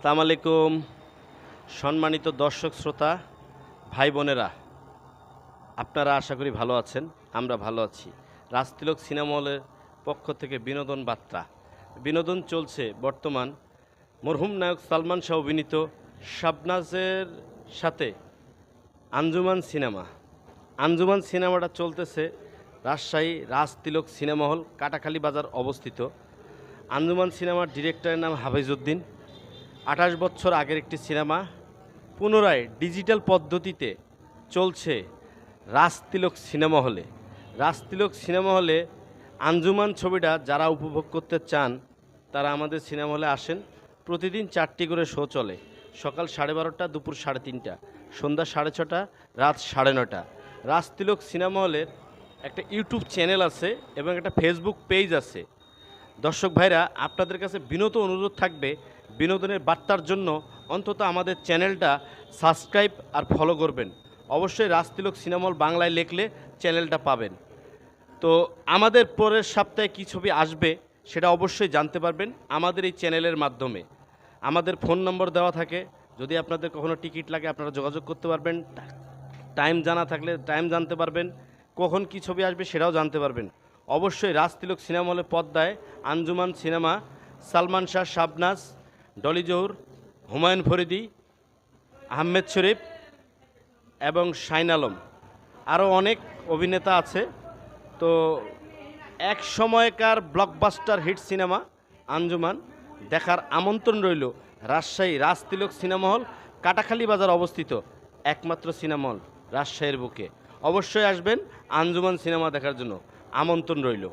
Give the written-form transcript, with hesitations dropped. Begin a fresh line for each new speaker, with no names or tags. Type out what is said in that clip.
আসসালামু আলাইকুম সম্মানিত দর্শক শ্রোতা ভাই বোনেরা, আপনারা আশা করি ভালো আছেন। আমরা ভালো আছি। রাজতিলক সিনেমা হলের পক্ষ থেকে বিনোদন বার্তা। বিনোদন চলছে বর্তমান মরহুম নায়ক সালমান শাহ অভিনীত শাবনাজের সাথে আঞ্জুমান সিনেমা। আঞ্জুমান সিনেমাটা চলতেছে রাজশাহী রাজতিলক সিনেমা হল, কাটাখালী বাজার অবস্থিত। আঞ্জুমান সিনেমার ডিরেক্টরের নাম হাফিজউদ্দিন। 28 বছর আগের একটি সিনেমা পুনরায় ডিজিটাল পদ্ধতিতে চলছে রাজতিলক সিনেমা হলে। রাজতিলক সিনেমা হলে আঞ্জুমান ছবিটা যারা উপভোগ করতে চান তারা আমাদের সিনেমা হলে আসেন। প্রতিদিন 4টি করে শো চলে। সকাল 12:30, দুপুর 3:30, সন্ধ্যা 6:30, রাত 9:30। রাজতিলক সিনেমা হলের একটা ইউটিউব চ্যানেল আছে এবং একটা ফেসবুক পেজ আছে। দর্শক ভাইরা, আপনাদের কাছে বিনত অনুরোধ থাকবে, বিনোদনের বার্তার জন্য অন্তত আমাদের চ্যানেলটা সাবস্ক্রাইব আর ফলো করবেন। অবশ্যই রাজতিলক সিনেমা হল বাংলায় লিখলে চ্যানেলটা পাবেন। তো আমাদের পরের সপ্তাহে কী ছবি আসবে সেটা অবশ্যই জানতে পারবেন আমাদের এই চ্যানেলের মাধ্যমে। আমাদের ফোন নম্বর দেওয়া থাকে, যদি আপনাদের কখনো টিকিট লাগে আপনারা যোগাযোগ করতে পারবেন। টাইম জানা থাকলে টাইম জানতে পারবেন, কখন কী ছবি আসবে সেটাও জানতে পারবেন। অবশ্যই রাজতিলক সিনেমা হলের পর্দায় আঞ্জুমান সিনেমা, সালমান শাহ, শাবনাজ, ডলি জহুর, হুমায়ুন ফরিদি, আহমেদ শরীফ এবং শাইন আলম, আরও অনেক অভিনেতা আছে। তো এক সময়কার ব্লকবাস্টার হিট সিনেমা আঞ্জুমান দেখার আমন্ত্রণ রইল। রাজশাহী রাজতিলক সিনেমা হল, কাটাখালী বাজার অবস্থিত একমাত্র সিনেমা হল রাজশাহীর বুকে। অবশ্যই আসবেন আঞ্জুমান সিনেমা দেখার জন্য, আমন্ত্রণ রইল।